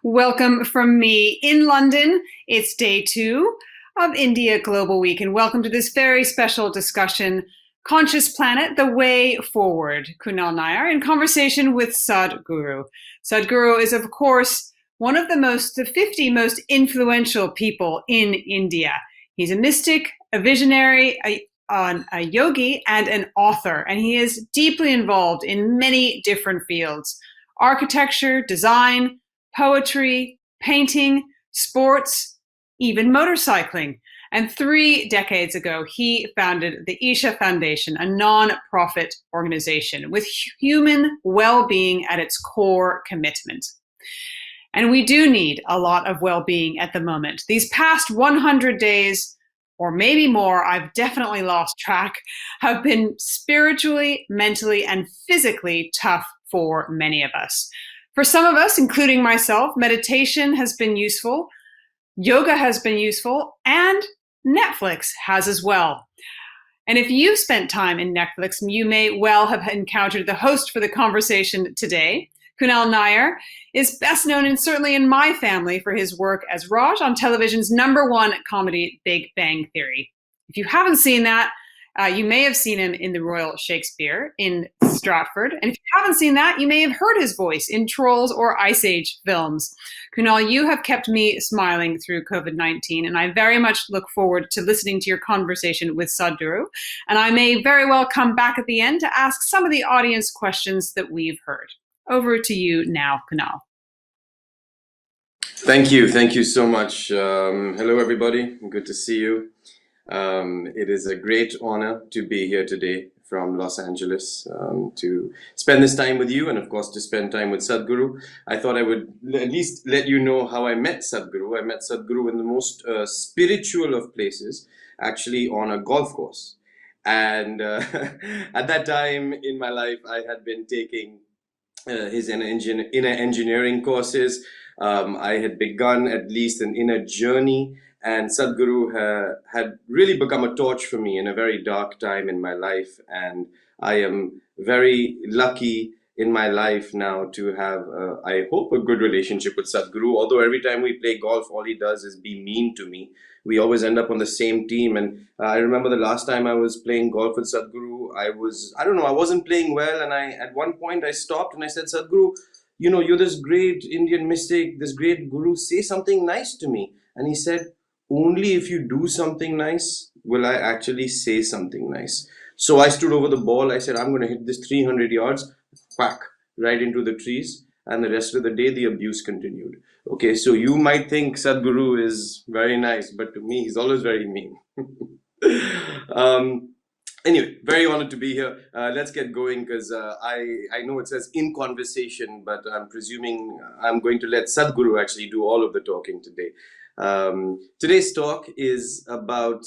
Welcome from me in London. It's day 2 of India Global Week, and welcome to this very special discussion, Conscious Planet, the Way Forward. Kunal Nayyar in conversation with Sadhguru. Sadhguru is, of course, one of the 50 most influential people in India. He's a mystic, a visionary, a yogi, and an author, and he is deeply involved in many different fields: architecture, design, poetry, painting, sports, even motorcycling. And 3 decades ago, he founded the Isha Foundation, a non-profit organization with human well-being at its core commitment. And we do need a lot of well-being at the moment. These past 100 days, or maybe more, I've definitely lost track, have been spiritually, mentally, and physically tough for many of us. For some of us, including myself, meditation has been useful, yoga has been useful, and Netflix has as well. And if you've spent time in Netflix, you may well have encountered the host for the conversation today. Kunal Nayyar is best known, and certainly in my family, for his work as Raj on television's #1 comedy, Big Bang Theory. If you haven't seen that, you may have seen him in the Royal Shakespeare in Stratford. And if you haven't seen that, you may have heard his voice in Trolls or Ice Age films. Kunal, you have kept me smiling through COVID-19, and I very much look forward to listening to your conversation with Sadhguru. And I may very well come back at the end to ask some of the audience questions that we've heard. Over to you now, Kunal. Thank you. Thank you so much. Hello, everybody. Good to see you. It is a great honor to be here today from Los Angeles to spend this time with you, and of course to spend time with Sadhguru. I thought I would at least let you know how I met Sadhguru. I met Sadhguru in the most spiritual of places, actually on a golf course. And at that time in my life, I had been taking his inner engineering courses. I had begun at least an inner journey, and Sadhguru had really become a torch for me in a very dark time in my life. And I am very lucky in my life now to have, I hope, a good relationship with Sadhguru. Although every time we play golf, all he does is be mean to me. We always end up on the same team. And I remember the last time I was playing golf with Sadhguru, I wasn't playing well. And at one point I stopped and I said, Sadhguru, you know, you're this great Indian mystic, this great guru, say something nice to me. And he said, only if you do something nice will I actually say something nice. So I stood over the ball. I said, I'm going to hit this 300 yards, whack, right into the trees. And the rest of the day, the abuse continued. Okay, so you might think Sadhguru is very nice, but to me, he's always very mean. Anyway, very honored to be here. Let's get going, because I know it says in conversation, but I'm presuming I'm going to let Sadhguru actually do all of the talking today. Today's talk is about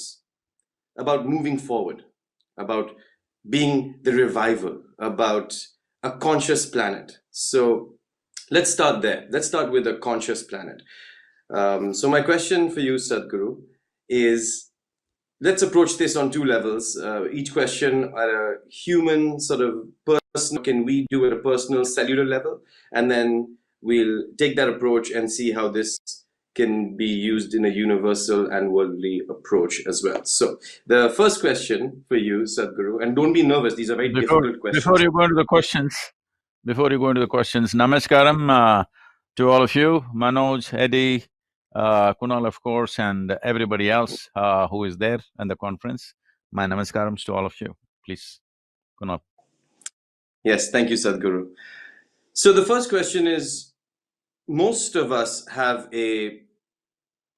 moving forward, about being the revival, about a conscious planet. So let's start there. Let's start with a conscious planet. So my question for you, Sadhguru, is let's approach this on 2 levels. Each question at a human sort of personal, can we do at a personal cellular level? And then we'll take that approach and see how this can be used in a universal and worldly approach as well. So the first question for you, Sadhguru, and don't be nervous, these are very difficult questions. Before you go into the questions, namaskaram to all of you, Manoj, Eddie, Kunal, of course, and everybody else who is there in the conference. My namaskarams to all of you. Please, Kunal. Yes, thank you, Sadhguru. So the first question is, most of us have a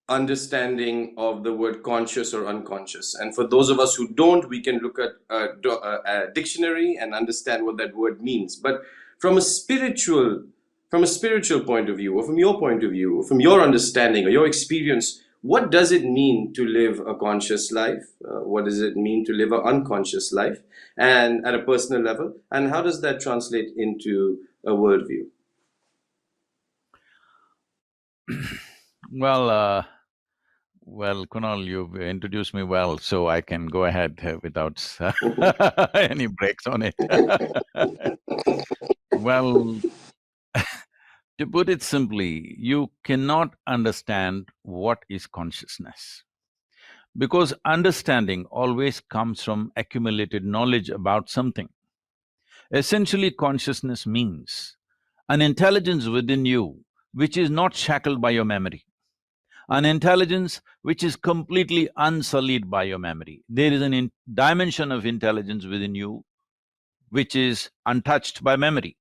understanding of the word conscious or unconscious. And for those of us who don't, we can look at a dictionary and understand what that word means. But from a spiritual point of view, or from your point of view, or from your understanding or your experience, what does it mean to live a conscious life? What does it mean to live an unconscious life? And at a personal level, and how does that translate into a worldview? Well, Kunal, you've introduced me well, so I can go ahead without any breaks on it. Well, To put it simply, you cannot understand what is consciousness. Because understanding always comes from accumulated knowledge about something. Essentially, consciousness means an intelligence within you which is not shackled by your memory, an intelligence which is completely unsullied by your memory. There is an dimension of intelligence within you which is untouched by memory.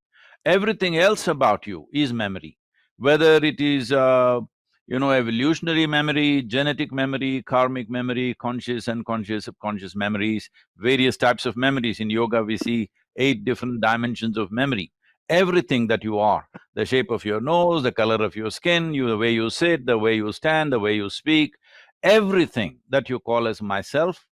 Everything else about you is memory, whether it is, evolutionary memory, genetic memory, karmic memory, conscious, unconscious, subconscious memories, various types of memories. In yoga, we see 8 different dimensions of memory. Everything that you are, the shape of your nose, the color of your skin, the way you sit, the way you stand, the way you speak, everything that you call as myself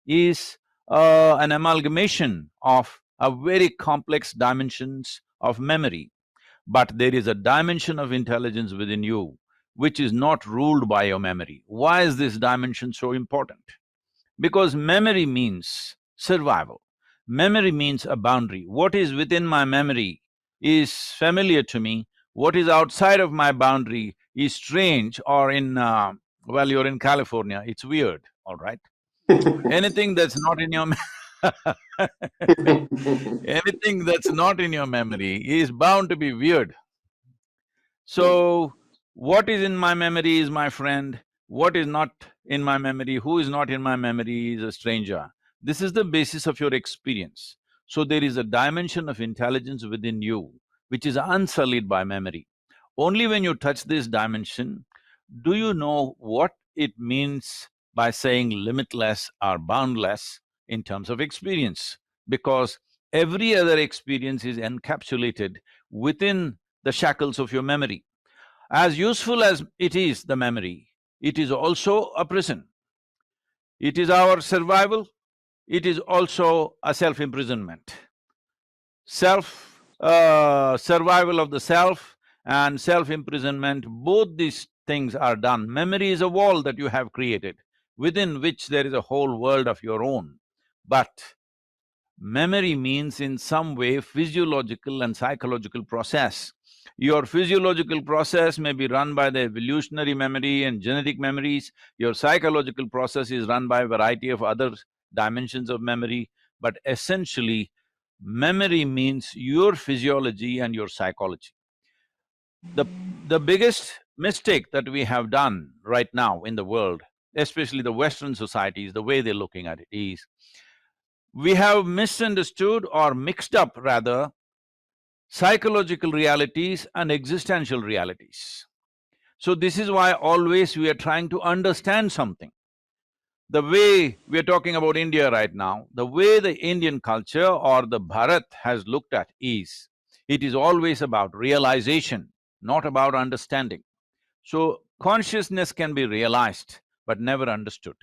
is an amalgamation of a very complex dimensions of memory. But there is a dimension of intelligence within you which is not ruled by your memory. Why is this dimension so important? Because memory means survival. Memory means a boundary. What is within my memory is familiar to me. What is outside of my boundary is strange, or well, you're in California, it's weird, all right? Anything that's not in your anything that's not in your memory is bound to be weird. So, what is in my memory is my friend, what is not in my memory, who is not in my memory is a stranger. This is the basis of your experience. So, there is a dimension of intelligence within you which is unsullied by memory. Only when you touch this dimension do you know what it means by saying limitless or boundless in terms of experience, because every other experience is encapsulated within the shackles of your memory. As useful as it is, the memory, it is also a prison. It is our survival, it is also a self-imprisonment. Survival of the self and self-imprisonment, both these things are done. Memory is a wall that you have created, within which there is a whole world of your own. But memory means in some way physiological and psychological process. Your physiological process may be run by the evolutionary memory and genetic memories. Your psychological process is run by a variety of other dimensions of memory. But essentially, memory means your physiology and your psychology. The biggest mistake that we have done right now in the world, especially the Western societies, the way they're looking at it is, we have misunderstood or mixed up rather psychological realities and existential realities. So this is why always we are trying to understand something. The way we are talking about India right now, the way the Indian culture or the Bharat has looked at is, it is always about realization, not about understanding. So consciousness can be realized but never understood.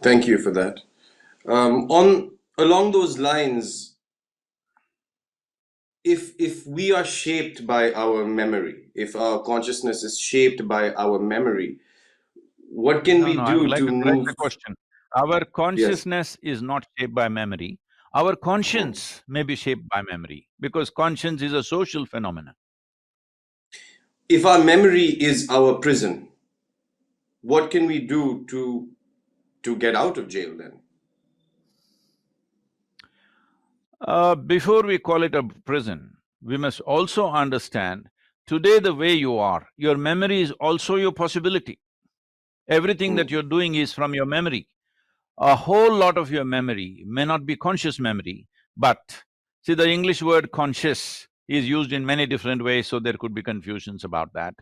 Thank you for that. Along those lines, if we are shaped by our memory, if our consciousness is shaped by our memory, what can we No, I would do like to to correct move? the question. Our Yes. consciousness is not shaped by memory. Our Hmm. conscience may be shaped by memory, because conscience is a social phenomenon. If our memory is our prison, what can we do to get out of jail then? Before we call it a prison, we must also understand, today the way you are, your memory is also your possibility. Everything Hmm. that you're doing is from your memory. A whole lot of your memory may not be conscious memory, but see, the English word conscious is used in many different ways, so there could be confusions about that.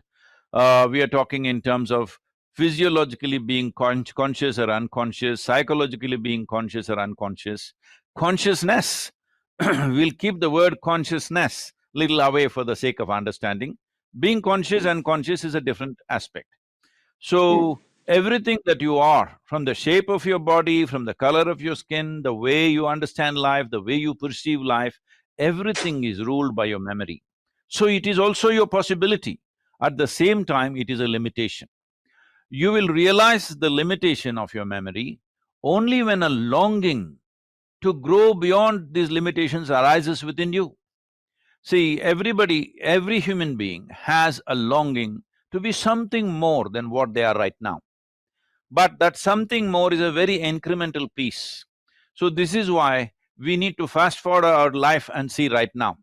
We are talking in terms of physiologically being conscious or unconscious, psychologically being conscious or unconscious. Consciousness, we'll keep the word consciousness little away for the sake of understanding. Being conscious and conscious is a different aspect. Hmm. So, everything that you are, from the shape of your body, from the color of your skin, the way you understand life, the way you perceive life, everything is ruled by your memory. So it is also your possibility. At the same time, it is a limitation. You will realize the limitation of your memory only when a longing to grow beyond these limitations arises within you. See, every human being has a longing to be something more than what they are right now. But that something more is a very incremental piece. So this is why we need to fast forward our life and see right now.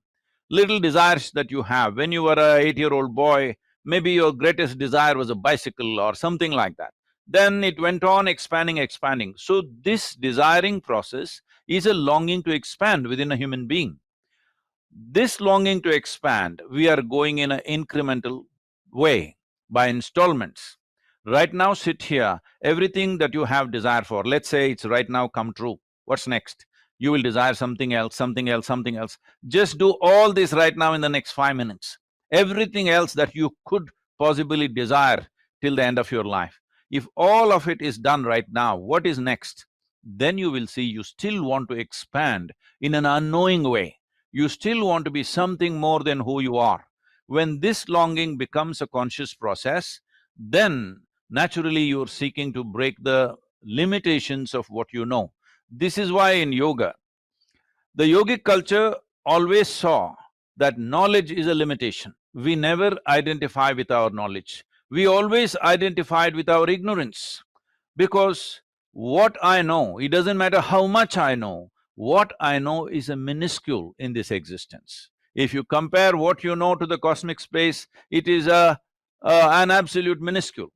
Little desires that you have, when you were a 8-year-old boy, maybe your greatest desire was a bicycle or something like that. Then it went on expanding. So this desiring process is a longing to expand within a human being. This longing to expand, we are going in an incremental way, by installments. Right now, sit here, everything that you have desire for, let's say it's right now come true, what's next? You will desire something else, something else, something else. Just do all this right now in the next 5 minutes. Everything else that you could possibly desire till the end of your life. If all of it is done right now, what is next? Then you will see you still want to expand in an unknowing way. You still want to be something more than who you are. When this longing becomes a conscious process, then naturally you're seeking to break the limitations of what you know. This is why in yoga, the yogic culture always saw that knowledge is a limitation. We never identify with our knowledge. We always identified with our ignorance. Because what I know, it doesn't matter how much I know, what I know is a minuscule in this existence. If you compare what you know to the cosmic space, it is an absolute minuscule.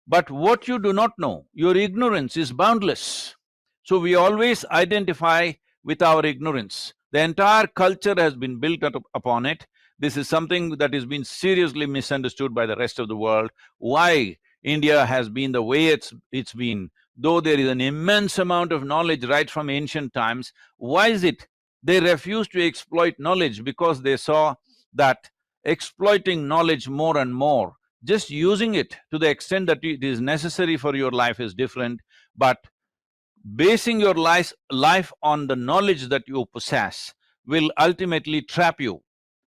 But what you do not know, your ignorance is boundless. So we always identify with our ignorance. The entire culture has been built upon it. This is something that has been seriously misunderstood by the rest of the world. Why India has been the way it's been, though there is an immense amount of knowledge right from ancient times, why is it they refuse to exploit knowledge? Because they saw that exploiting knowledge more and more, just using it to the extent that it is necessary for your life is different, but basing your life on the knowledge that you possess will ultimately trap you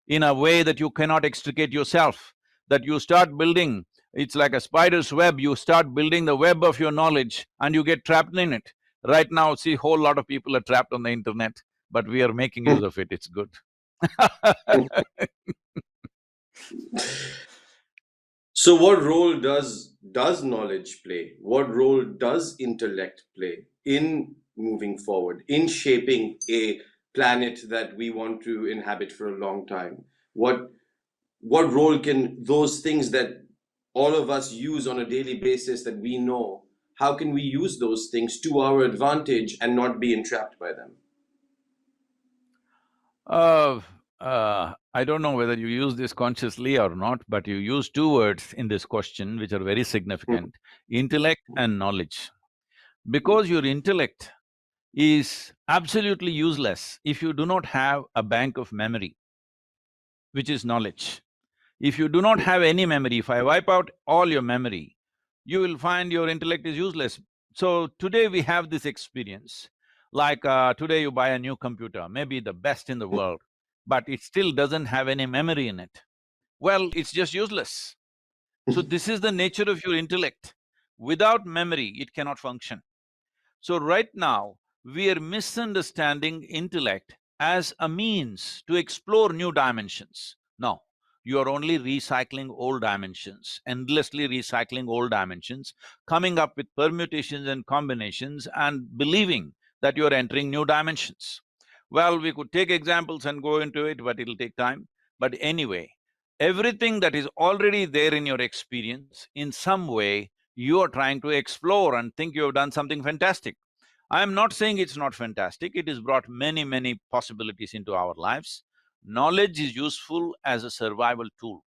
in a way that you cannot extricate yourself. That you start building, it's like a spider's web, you start building the web of your knowledge and you get trapped in it. Right now, see, whole lot of people are trapped on the internet, but we are making use of it, it's good. So what role does knowledge play? What role does intellect play in moving forward, in shaping a planet that we want to inhabit for a long time? What role can those things that all of us use on a daily basis that we know, how can we use those things to our advantage and not be entrapped by them? Uh, I don't know whether you use this consciously or not, but you use two words in this question which are very significant: intellect and knowledge. Because your intellect is absolutely useless if you do not have a bank of memory, which is knowledge. If you do not have any memory, if I wipe out all your memory, you will find your intellect is useless. So today we have this experience, like today you buy a new computer, maybe the best in the world, but it still doesn't have any memory in it. Well, it's just useless. So this is the nature of your intellect. Without memory, it cannot function. So right now, we are misunderstanding intellect as a means to explore new dimensions. No, you are only recycling old dimensions, endlessly recycling old dimensions, coming up with permutations and combinations and believing that you are entering new dimensions. Well, we could take examples and go into it, but it'll take time. But anyway, everything that is already there in your experience, in some way, you are trying to explore and think you have done something fantastic. I am not saying it's not fantastic, it has brought many possibilities into our lives. Knowledge is useful as a survival tool.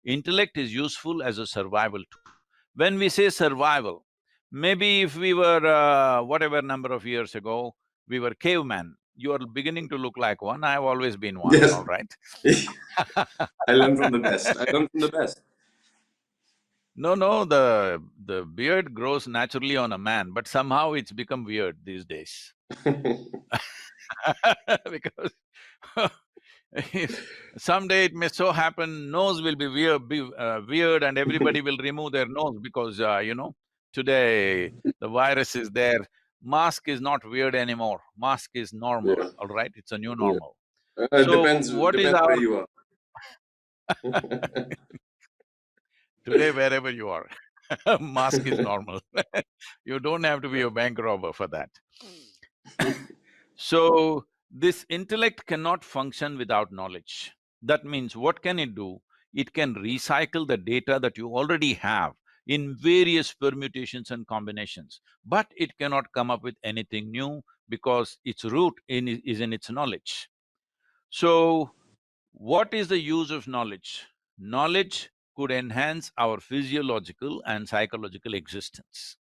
Intellect is useful as a survival tool. When we say survival, maybe if we were, whatever number of years ago, we were cavemen. You are beginning to look like one, I've always been one, Yes. all right? I learned from the best. I learned from the best. No, the beard grows naturally on a man, but somehow it's become weird these days. Because if someday it may so happen, nose will be weird and everybody will remove their nose because, today the virus is there. Mask is not weird anymore, mask is normal, Yeah, all right? It's a new yeah, normal. So what is Depends where our… you are. Today, wherever you are, mask is normal. You don't have to be a bank robber for that. So, this intellect cannot function without knowledge. That means what can it do? It can recycle the data that you already have in various permutations and combinations, but it cannot come up with anything new because its root is in its knowledge. So, what is the use of knowledge? Knowledge could enhance our physiological and psychological existence.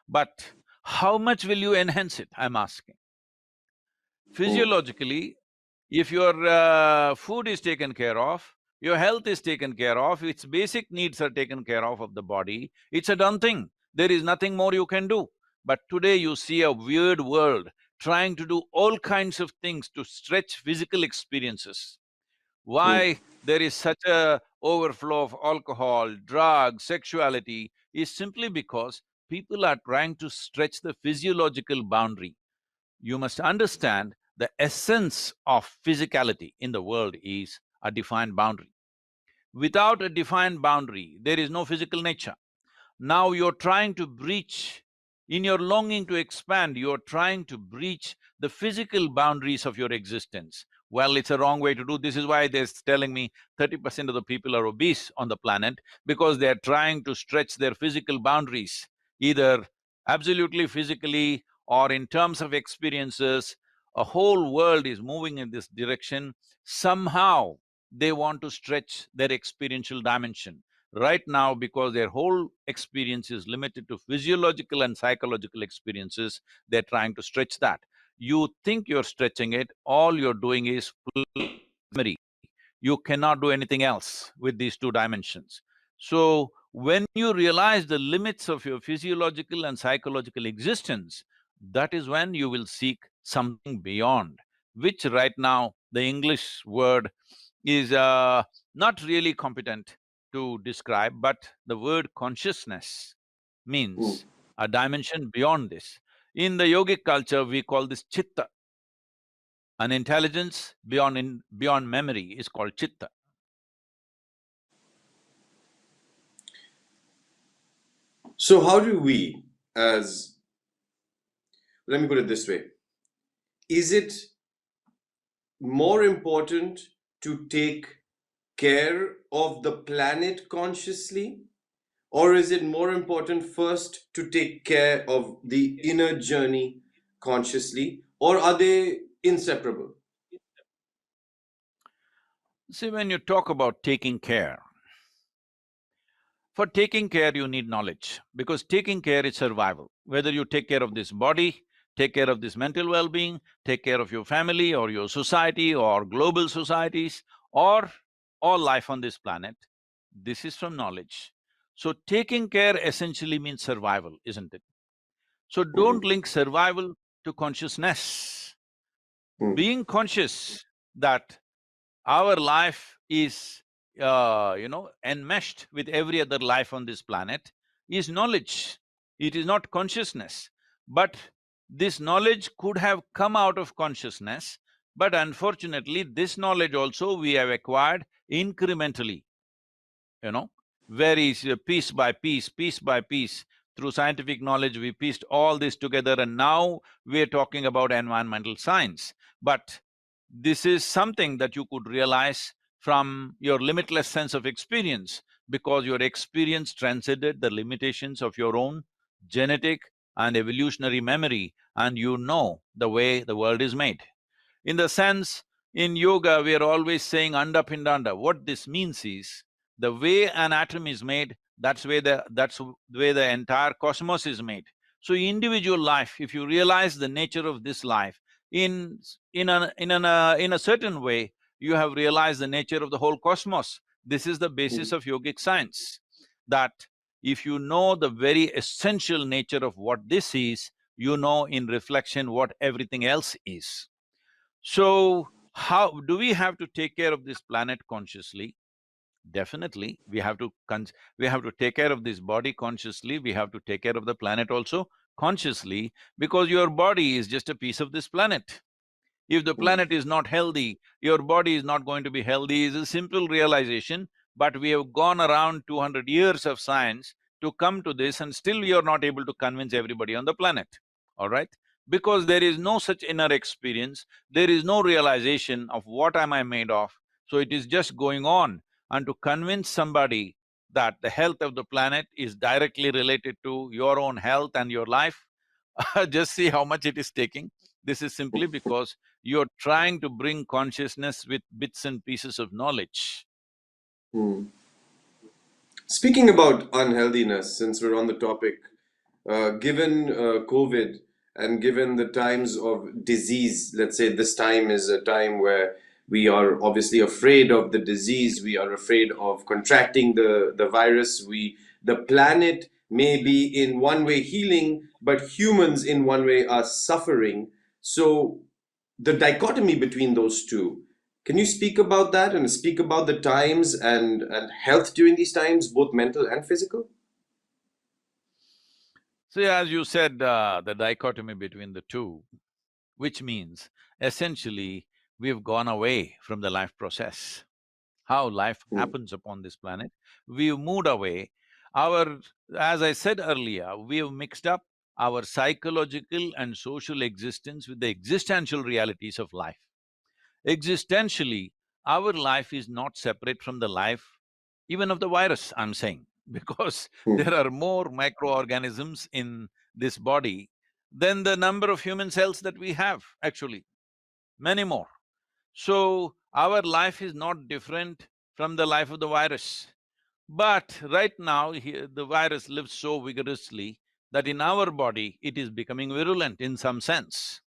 But how much will you enhance it, I'm asking? Mm, Physiologically, if your food is taken care of, your health is taken care of, its basic needs are taken care of the body, it's a done thing. There is nothing more you can do. But today you see a weird world trying to do all kinds of things to stretch physical experiences. mm, Why there is such a overflow of alcohol, drugs, sexuality is simply because people are trying to stretch the physiological boundary. You must understand the essence of physicality in the world is a defined boundary. Without a defined boundary, there is no physical nature. Now you're trying to breach, in your longing to expand, you're trying to breach the physical boundaries of your existence. Well, it's a wrong way to do. This is why they're telling me 30% of the people are obese on the planet, because they're trying to stretch their physical boundaries, either absolutely physically or in terms of experiences. A whole world is moving in this direction. Somehow, they want to stretch their experiential dimension. Right now, because their whole experience is limited to physiological and psychological experiences, they're trying to stretch that. You think you're stretching it, all you're doing is memory. You cannot do anything else with these two dimensions. So, when you realize the limits of your physiological and psychological existence, that is when you will seek something beyond, which right now the English word is not really competent to describe, but the word consciousness mm. means a dimension beyond this. In the yogic culture, we call this chitta. An intelligence beyond memory is called chitta. So how do we, as, let me put it this way, is it more important to take care of the planet consciously, or is it more important first to take care of the inner journey consciously, or are they inseparable? See, when you talk about taking care, for taking care you need knowledge, because taking care is survival. Whether you take care of this body, take care of this mental well-being, take care of your family or your society or global societies or all life on this planet, this is from knowledge. So taking care essentially means survival, isn't it? So don't Mhm, link survival to consciousness. mm, Being conscious that our life is, enmeshed with every other life on this planet is knowledge. It is not consciousness. But this knowledge could have come out of consciousness, but unfortunately, this knowledge also we have acquired incrementally, you know, very piece by piece by piece. Through scientific knowledge, we pieced all this together, and now we're talking about environmental science. But this is something that you could realize from your limitless sense of experience, because your experience transcended the limitations of your own genetic and evolutionary memory, and you know the way the world is made. In the sense, in yoga, we are always saying anda pindanda. What this means is, the way an atom is made, that's the way the entire cosmos is made. So individual life, if you realize the nature of this life, in a certain way, you have realized the nature of the whole cosmos. This is the basis mm. of yogic science, that if you know the very essential nature of what this is, you know in reflection what everything else is. So, how do we have to take care of this planet consciously? Definitely, we have to take care of this body consciously, we have to take care of the planet also consciously, because your body is just a piece of this planet. If the planet is not healthy, your body is not going to be healthy, is a simple realization, but we have gone around 200 years of science to come to this, and still we are not able to convince everybody on the planet, all right? Because there is no such inner experience, there is no realization of what am I made of, so it is just going on. And to convince somebody that the health of the planet is directly related to your own health and your life, just see how much it is taking. This is simply because you're trying to bring consciousness with bits and pieces of knowledge. Hmm. Speaking about unhealthiness, since we're on the topic, given COVID and given the times of disease, let's say this time is a time where we are obviously afraid of the disease, we are afraid of contracting the virus, the planet may be in one way healing, but humans in one way are suffering. So the dichotomy between those two, can you speak about that and speak about the times and health during these times, both mental and physical? So as you said, the dichotomy between the two, which means essentially we've gone away from the life process, how life Hmm. happens upon this planet. We've moved away. Our… as I said earlier, we have mixed up our psychological and social existence with the existential realities of life. Existentially, our life is not separate from the life even of the virus, I'm saying, because Hmm. there are more microorganisms in this body than the number of human cells that we have, actually, many more. So, our life is not different from the life of the virus. But right now, the virus lives so vigorously that in our body, it is becoming virulent in some sense.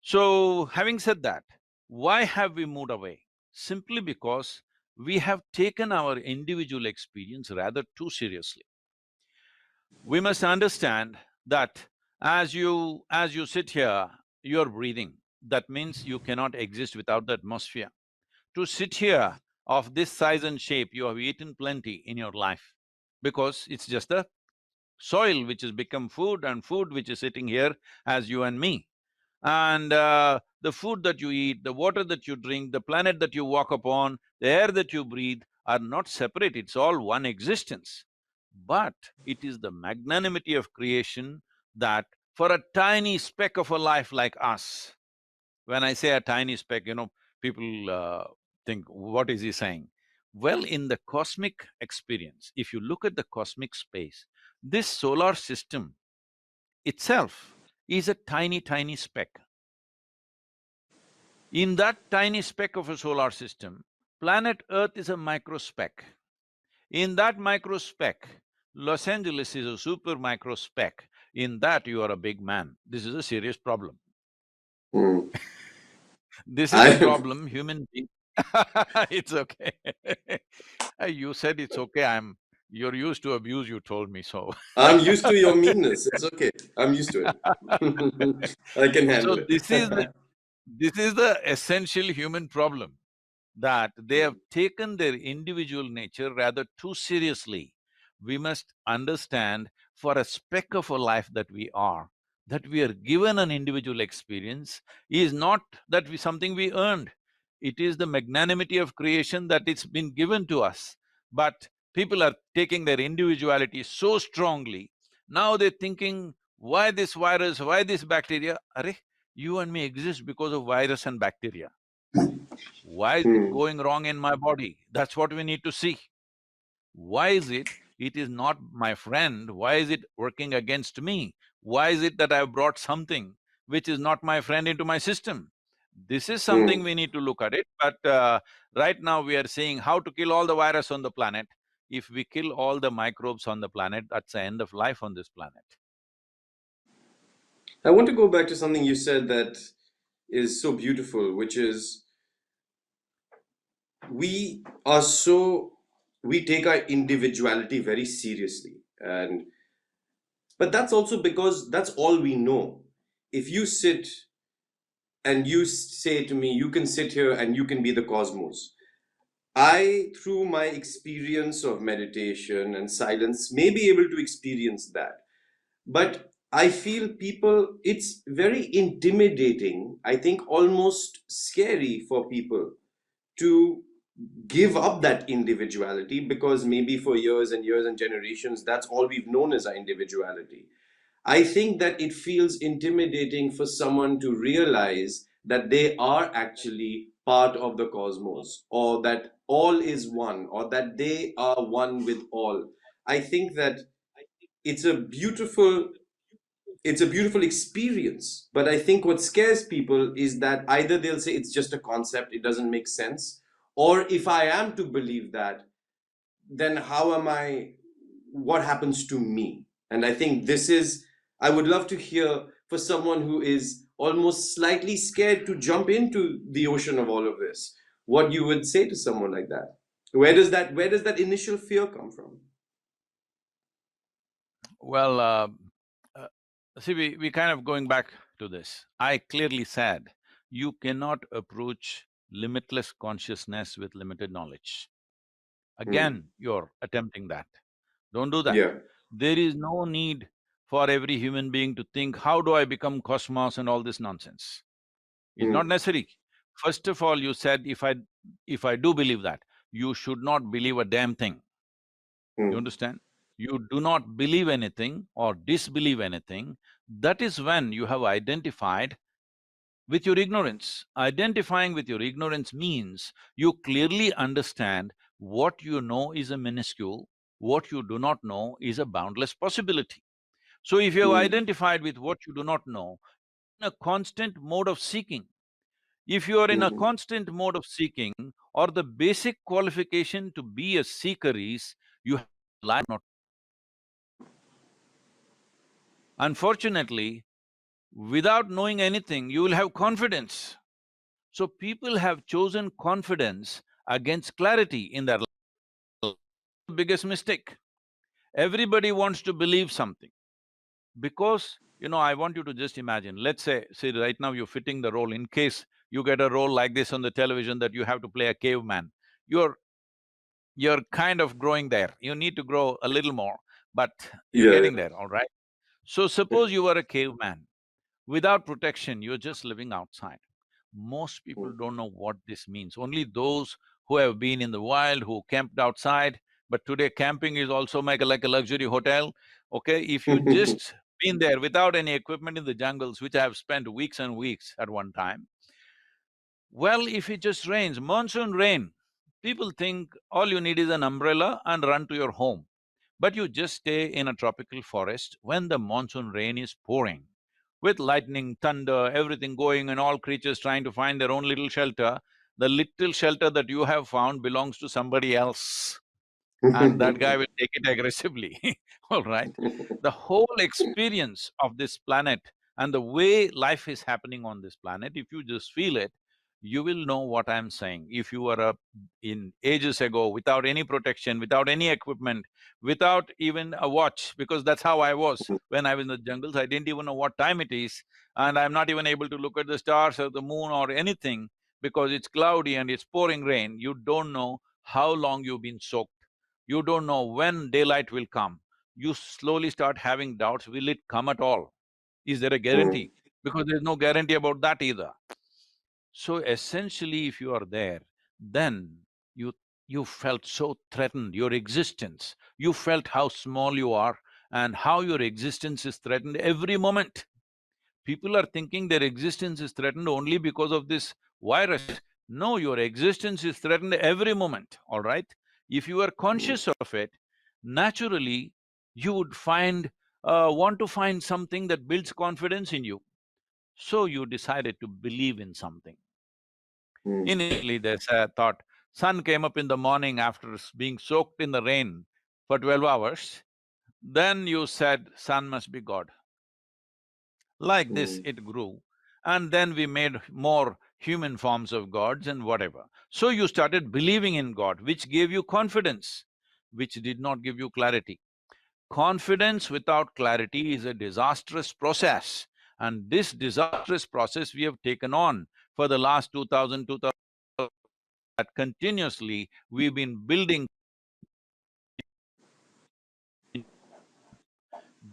So, having said that, why have we moved away? Simply because we have taken our individual experience rather too seriously. We must understand that as you sit here, you're breathing. That means you cannot exist without the atmosphere. To sit here of this size and shape, you have eaten plenty in your life because it's just the soil which has become food and food which is sitting here as you and me. And the food that you eat, the water that you drink, the planet that you walk upon, the air that you breathe are not separate, it's all one existence. But it is the magnanimity of creation that for a tiny speck of a life like us, when I say a tiny speck, people think, what is he saying? Well, in the cosmic experience, if you look at the cosmic space, this solar system itself is a tiny, tiny speck. In that tiny speck of a solar system, planet Earth is a microspeck. In that microspeck, Los Angeles is a super microspeck. In that, you are a big man. This is a serious problem. Hmm. This is a I problem human being… It's okay. You said it's okay, you're used to abuse, you told me so. I'm used to your meanness. It's okay. I'm used to it. I can So handle this is the… it. this is the essential human problem, that they have taken their individual nature rather too seriously. We must understand, for a speck of a life that we are given an individual experience, is not that something we earned. It is the magnanimity of creation that it's been given to us. But people are taking their individuality so strongly, now they're thinking, why this virus, why this bacteria? Arre, you and me exist because of virus and bacteria. Why is it Hmm. going wrong in my body? That's what we need to see. Why is it? It is not my friend. Why is it working against me? Why is it that I've brought something which is not my friend into my system? This is something Hmm. we need to look at it, but right now we are saying how to kill all the virus on the planet. If we kill all the microbes on the planet, that's the end of life on this planet. I want to go back to something you said that is so beautiful, which is we are so we take our individuality very seriously, and but that's also because that's all we know. If you sit and you say to me, you can sit here and you can be the cosmos. I, through my experience of meditation and silence, may be able to experience that. But I feel people, it's very intimidating, I think almost scary for people to give up that individuality, because maybe for years and years and generations, that's all we've known as our individuality. I think that it feels intimidating for someone to realize that they are actually part of the cosmos, or that all is one, or that they are one with all. I think that it's a beautiful it's a beautiful experience, but I think what scares people is that either they'll say it's just a concept, it doesn't make sense, or if I am to believe that, then how am I, what happens to me? And I think this is, I would love to hear for someone who is almost slightly scared to jump into the ocean of all of this, what you would say to someone like that. Where does that initial fear come from? Well, uh, see, we kind of going back to this. I clearly said, you cannot approach limitless consciousness with limited knowledge. Hmm. Again, you're attempting that. Don't do that. Yeah. There is no need for every human being to think, how do I become cosmos and all this nonsense. It's not Hmm. necessary. First of all, you said, if I do believe that, you should not believe a damn thing. You Hmm. understand? You do not believe anything or disbelieve anything. That is when you have identified with your ignorance. Identifying with your ignorance means you clearly understand what you know is a minuscule, what you do not know is a boundless possibility. So if you have Hmm. identified with what you do not know, in a constant mode of seeking, if you are in a Hmm. constant mode of seeking, or the basic qualification to be a seeker is you have life not. Unfortunately, without knowing anything, you will have confidence. So people have chosen confidence against clarity in their life. Biggest mistake. Everybody wants to believe something because, I want you to just imagine, let's say right now you're fitting the role, in case you get a role like this on the television that you have to play a caveman. You're you're kind of growing there. You need to grow a little more, but you're Yeah. getting there, all right? So suppose you are a caveman. Without protection, you're just living outside. Most people Hmm. don't know what this means. Only those who have been in the wild, who camped outside. But today camping is also like a luxury hotel, okay? If you just been there without any equipment in the jungles, which I have spent weeks and weeks at one time, well, if it just rains, monsoon rain, people think all you need is an umbrella and run to your home. But you just stay in a tropical forest when the monsoon rain is pouring, with lightning, thunder, everything going and all creatures trying to find their own little shelter. The little shelter that you have found belongs to somebody else, and that guy will take it aggressively, all right? The whole experience of this planet and the way life is happening on this planet, if you just feel it, you will know what I'm saying. If you were in ages ago, without any protection, without any equipment, without even a watch, because that's how I was when I was in the jungles, I didn't even know what time it is, and I'm not even able to look at the stars or the moon or anything because it's cloudy and it's pouring rain. You don't know how long you've been soaked. You don't know when daylight will come. You slowly start having doubts, will it come at all? Is there a Hmm. guarantee? Because there's no guarantee about that either. So essentially, if you are there, then you you felt so threatened, your existence. You felt how small you are and how your existence is threatened every moment. People are thinking their existence is threatened only because of this virus. No, your existence is threatened every moment, all right? If you are conscious of it, naturally, you would want to find something that builds confidence in you. So you decided to believe in something. Hmm. Initially, there's a thought, sun came up in the morning after being soaked in the rain for 12 hours. Then you said, sun must be God. Like this, Hmm. it grew, and then we made more human forms of gods and whatever. So you started believing in God, which gave you confidence, which did not give you clarity. Confidence without clarity is a disastrous process, and this disastrous process we have taken on for the last 2000 that continuously we've been building.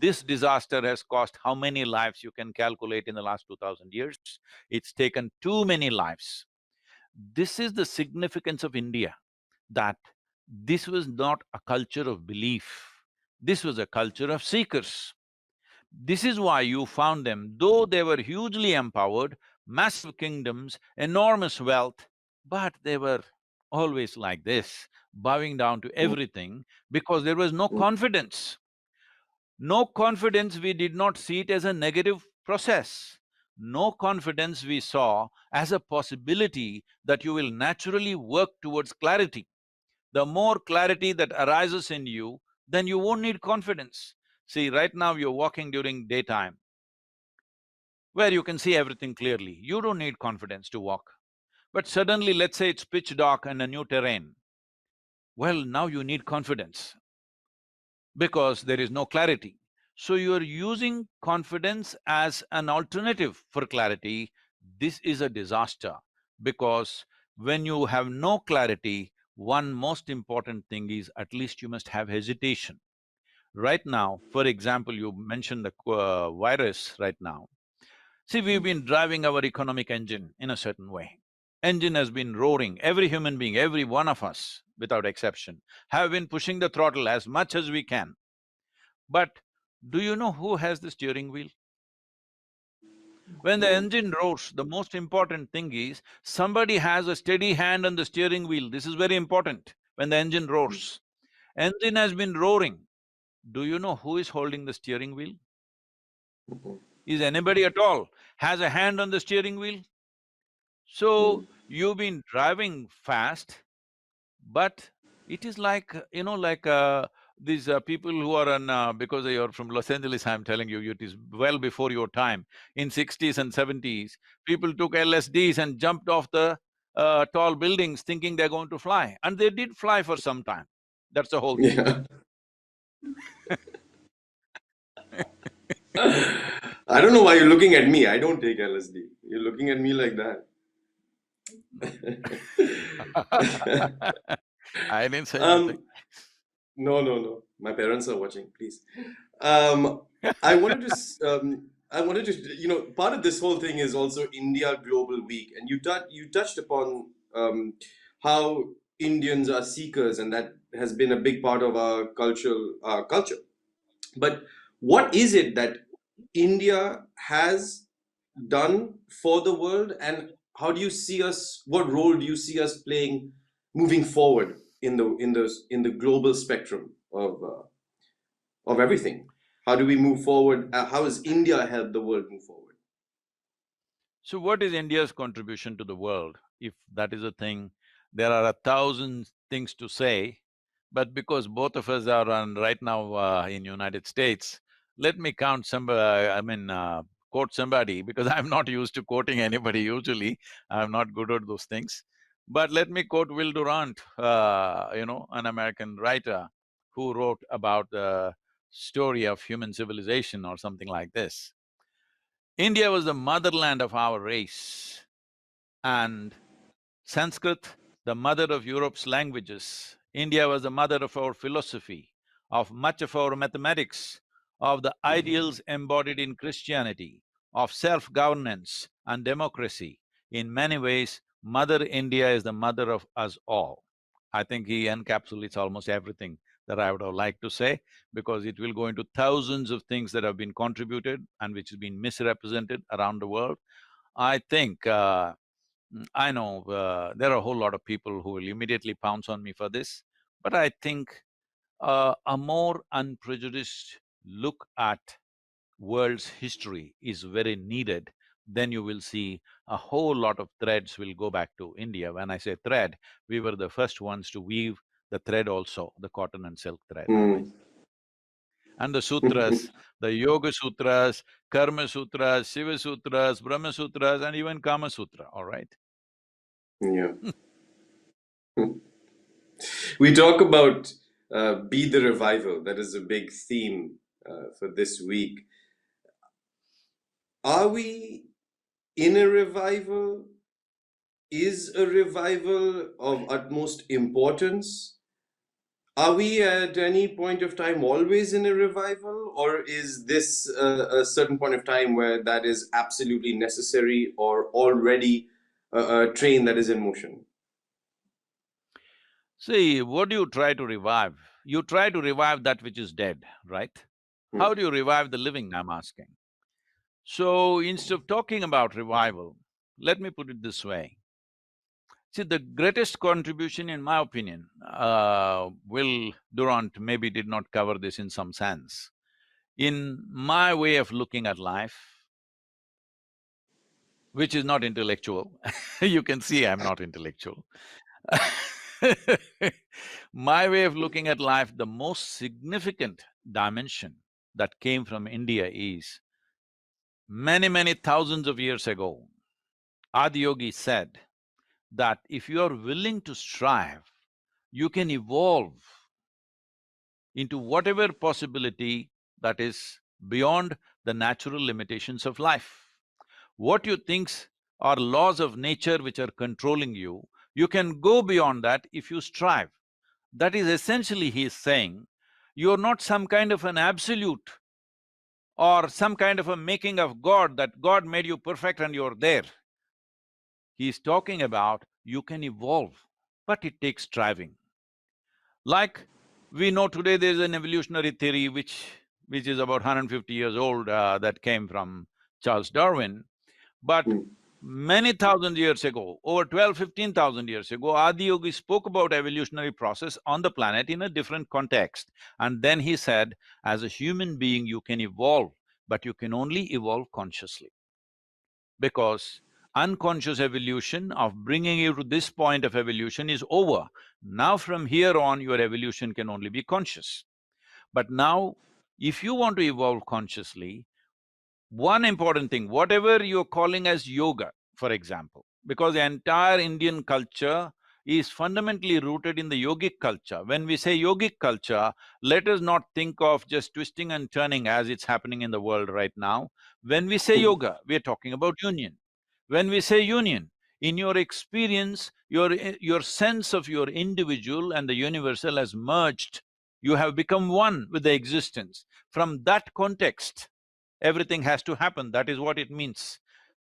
This disaster has cost how many lives you can calculate in the last 2000 years? It's taken too many lives. This is the significance of India, that this was not a culture of belief, this was a culture of seekers. This is why you found them, though they were hugely empowered, massive kingdoms, enormous wealth, but they were always like this, bowing down to mm, everything because there was no mm, confidence. No confidence, we did not see it as a negative process. No confidence we saw as a possibility that you will naturally work towards clarity. The more clarity that arises in you, then you won't need confidence. See, right now you're walking during daytime, where you can see everything clearly. You don't need confidence to walk. But suddenly, let's say it's pitch dark and a new terrain. Well, now you need confidence because there is no clarity. So you're using confidence as an alternative for clarity. This is a disaster because when you have no clarity, one most important thing is at least you must have hesitation. Right now, for example, you mentioned the virus right now. See, we've been driving our economic engine in a certain way. Engine has been roaring, every human being, every one of us, without exception, have been pushing the throttle as much as we can. But do you know who has the steering wheel? When the mm, engine roars, the most important thing is somebody has a steady hand on the steering wheel. This is very important when the engine roars. Engine has been roaring. Do you know who is holding the steering wheel? mm, Is anybody at all has a hand on the steering wheel? So, mm. you've been driving fast, but it is like, these people who are on… because you're from Los Angeles, I'm telling you, it is well before your time. In '60s and '70s, people took LSDs and jumped off the tall buildings thinking they're going to fly, and they did fly for some time. That's the whole thing. Yeah. I don't know why you're looking at me. I don't take LSD. You're looking at me like that. I didn't say anything. um, no. My parents are watching, please. Um, I wanted to, part of this whole thing is also India Global Week, and you touched upon how Indians are seekers, and that has been a big part of our culture. But what is it that India has done for the world, and how do you see us? What role do you see us playing moving forward in the global spectrum of everything? How do we move forward? How has India helped the world move forward? So what is India's contribution to the world? If that is a thing, there are 1,000 things to say, but because both of us are on right now in United States, let me count quote somebody, because I'm not used to quoting anybody usually, I'm not good at those things. But let me quote Will Durant, an American writer who wrote about the story of human civilization or something like this. India was the motherland of our race, and Sanskrit, the mother of Europe's languages. India was the mother of our philosophy, of much of our mathematics, of the ideals embodied in Christianity, of self-governance and democracy. In many ways, Mother India is the mother of us all. I think he encapsulates almost everything that I would have liked to say, because it will go into thousands of things that have been contributed and which has been misrepresented around the world. I think I know there are a whole lot of people who will immediately pounce on me for this, but I think a more unprejudiced look at world's history is very needed. Then you will see a whole lot of threads will go back to India. When I say thread, we were the first ones to weave the thread also, the cotton and silk thread, all right? Hmm. And the sutras, the Yoga Sutras, Karma Sutras, Shiva Sutras, Brahma Sutras, and even Kama Sutra, all right? Yeah. We talk about be the revival. That is a big theme for this week. Are we in a revival? Is a revival of utmost importance? Are we at any point of time always in a revival, or is this a certain point of time where that is absolutely necessary or already a train that is in motion? See, what do you try to revive? You try to revive that which is dead, right? Hmm. How do you revive the living, I'm asking? So instead of talking about revival, let me put it this way. See, the greatest contribution, in my opinion, Will Durant maybe did not cover this in some sense. In my way of looking at life, which is not intellectual, you can see I'm not intellectual. My way of looking at life, the most significant dimension that came from India is many thousands of years ago, Adiyogi said that if you are willing to strive, you can evolve into whatever possibility that is beyond the natural limitations of life. What you think are laws of nature which are controlling you can go beyond that if you strive. That is essentially he is saying, you're not some kind of an absolute or some kind of a making of God, that God made you perfect and you're there. He is talking about you can evolve, but it takes striving. Like we know today there's an evolutionary theory which is about 150 years old, that came from Charles Darwin. But Hmm. many thousand years ago, over 12, 15,000 years ago, Adiyogi spoke about evolutionary process on the planet in a different context. And then he said, as a human being, you can evolve, but you can only evolve consciously. Because unconscious evolution of bringing you to this point of evolution is over. Now from here on, your evolution can only be conscious. But now, if you want to evolve consciously, one important thing, whatever you're calling as yoga, for example, because the entire Indian culture is fundamentally rooted in the yogic culture. When we say yogic culture, let us not think of just twisting and turning as it's happening in the world right now. When we say yoga, we're talking about union. When we say union, in your experience, your sense of your individual and the universal has merged. You have become one with the existence. From that context, everything has to happen, that is what it means.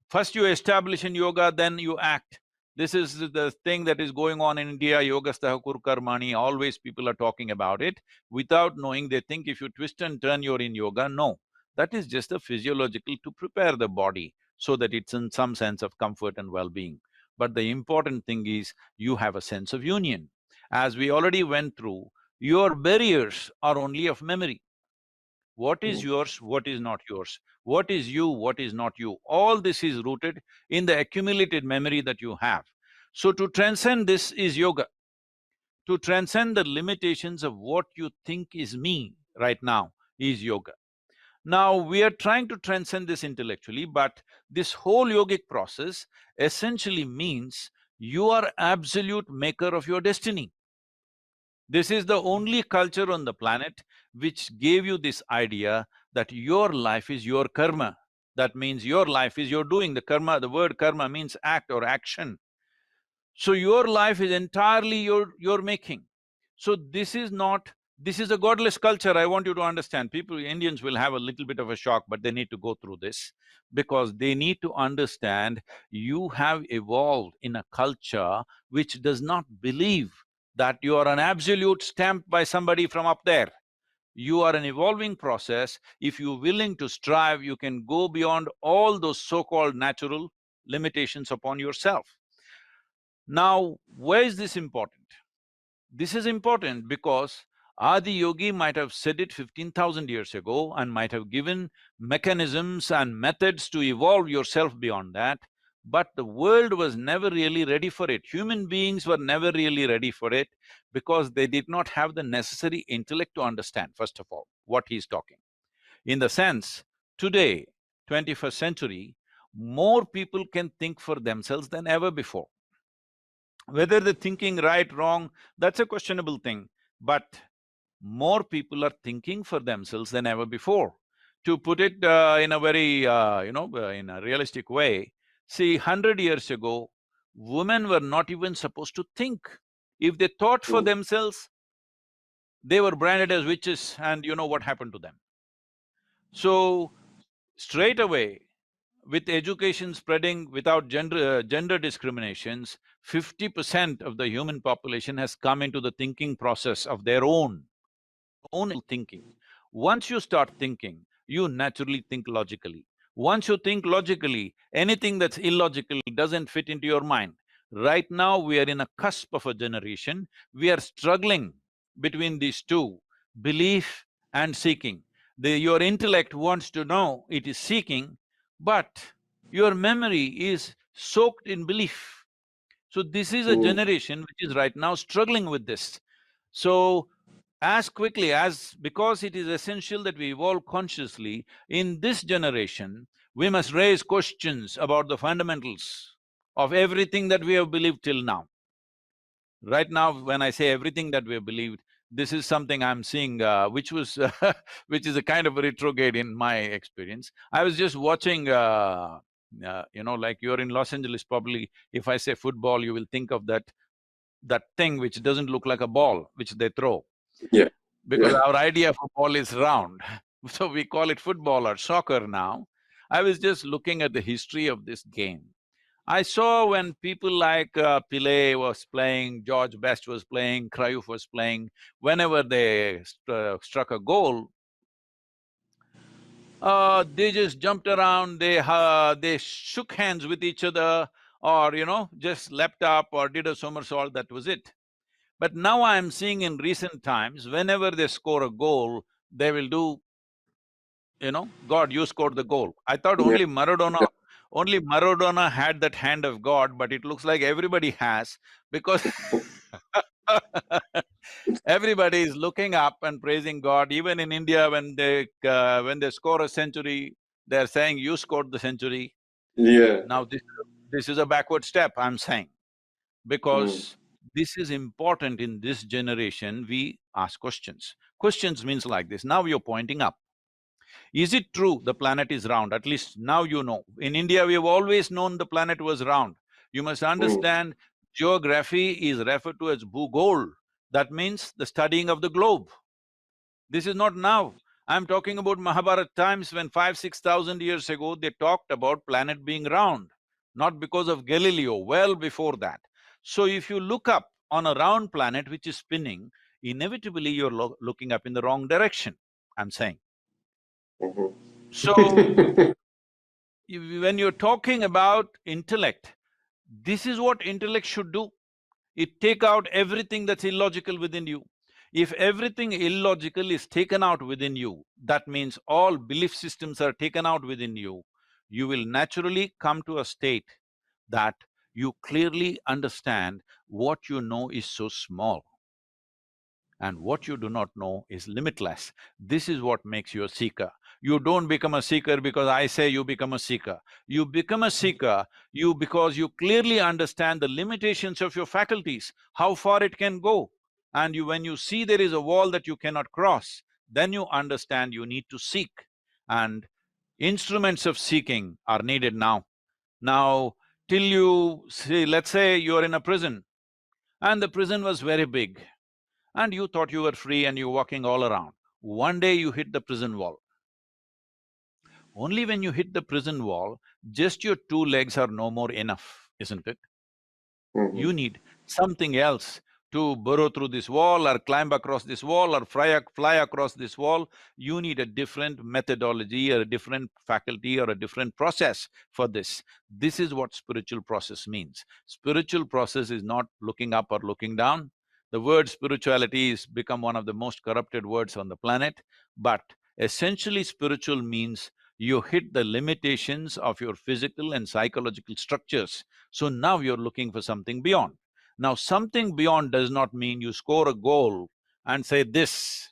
First you establish in yoga, then you act. This is the thing that is going on in India, yogastha kur karmani, always people are talking about it. Without knowing, they think if you twist and turn, you're in yoga. No, that is just a physiological to prepare the body so that it's in some sense of comfort and well-being. But the important thing is, you have a sense of union. As we already went through, your barriers are only of memory. What is Hmm. yours, what is not yours, what is you, what is not you, all this is rooted in the accumulated memory that you have. So to transcend this is yoga. To transcend the limitations of what you think is me right now is yoga. Now, we are trying to transcend this intellectually, but this whole yogic process essentially means you are absolute maker of your destiny. This is the only culture on the planet which gave you this idea that your life is your karma. That means your life is your doing. The karma, the word karma means act or action. So your life is entirely your making. So this is not… this is a godless culture, I want you to understand. People, Indians will have a little bit of a shock, but they need to go through this because they need to understand you have evolved in a culture which does not believe that you are an absolute stamped by somebody from up there. You are an evolving process. If you're willing to strive, you can go beyond all those so-called natural limitations upon yourself. Now, why is this important? This is important because Adi Yogi might have said it 15,000 years ago and might have given mechanisms and methods to evolve yourself beyond that, but the world was never really ready for it. Human beings were never really ready for it because they did not have the necessary intellect to understand, first of all, what he's talking. In the sense, today, 21st century, more people can think for themselves than ever before. Whether they're thinking right, wrong, that's a questionable thing, but more people are thinking for themselves than ever before. To put it in a very, in a realistic way, see, 100 years ago, women were not even supposed to think. If they thought for Hmm. themselves, They were branded as witches, and you know what happened to them. So, straight away, with education spreading without gender discriminations, 50% of the human population has come into the thinking process of their own thinking. Once you start thinking, you naturally think logically. Once you think logically, anything that's illogical doesn't fit into your mind. Right now, we are in a cusp of a generation, we are struggling between these two, belief and seeking. Your intellect wants to know, it is seeking, but your memory is soaked in belief. So this is a Mm. generation which is right now struggling with this. So as quickly as, because it is essential that we evolve consciously, in this generation, we must raise questions about the fundamentals of everything that we have believed till now. Right now, when I say everything that we have believed, this is something I'm seeing, which was which is a kind of a retrograde in my experience. I was just watching, like you're in Los Angeles, probably if I say football, you will think of that thing which doesn't look like a ball, which they throw, Yeah, because yeah. our idea of a ball is round. So we call it football or soccer now. I was just looking at the history of this game. I saw when people like Pele was playing, George Best was playing, Cruyff was playing, whenever they struck a goal, they just jumped around, they shook hands with each other, or just leapt up or did a somersault, that was it. But now I'm seeing in recent times, whenever they score a goal, they will do, God, you scored the goal. I thought Yeah. only Maradona had that hand of God, but it looks like everybody has, because everybody is looking up and praising God. Even in India, when they score a century, they're saying, you scored the century. Yeah. Now this is a backward step, I'm saying, Mm. because this is important. In this generation, we ask questions. Questions means like this, now you're pointing up. Is it true the planet is round? At least now you know. In India, we have always known the planet was round. You must Mm. understand, geography is referred to as Bhugol. That means the studying of the globe. This is not now. I'm talking about Mahabharata times, when 5,000–6,000 years ago they talked about planet being round, not because of Galileo, well before that. So if you look up on a round planet which is spinning, inevitably you're looking up in the wrong direction, I'm saying. So Mhm. when you're talking about intellect, this is what intellect should do. It take out everything that's illogical within you. If everything illogical is taken out within you, that means all belief systems are taken out within you, you will naturally come to a state that you clearly understand what you know is so small and what you do not know is limitless. This is what makes you a seeker. You don't become a seeker because I say you become a seeker. You become a seeker because you clearly understand the limitations of your faculties, how far it can go. And when you see there is a wall that you cannot cross, then you understand you need to seek. And instruments of seeking are needed now. Now, till you see, let's say you're in a prison, and the prison was very big, and you thought you were free and you're walking all around. One day you hit the prison wall. Only when you hit the prison wall, just your two legs are no more enough, isn't it? Mhm. You need something else to burrow through this wall or climb across this wall or fly across this wall. You need a different methodology or a different faculty or a different process for this. This is what spiritual process means. Spiritual process is not looking up or looking down. The word spirituality has become one of the most corrupted words on the planet, but essentially spiritual means you hit the limitations of your physical and psychological structures. So now you're looking for something beyond. Now, something beyond does not mean you score a goal and say this.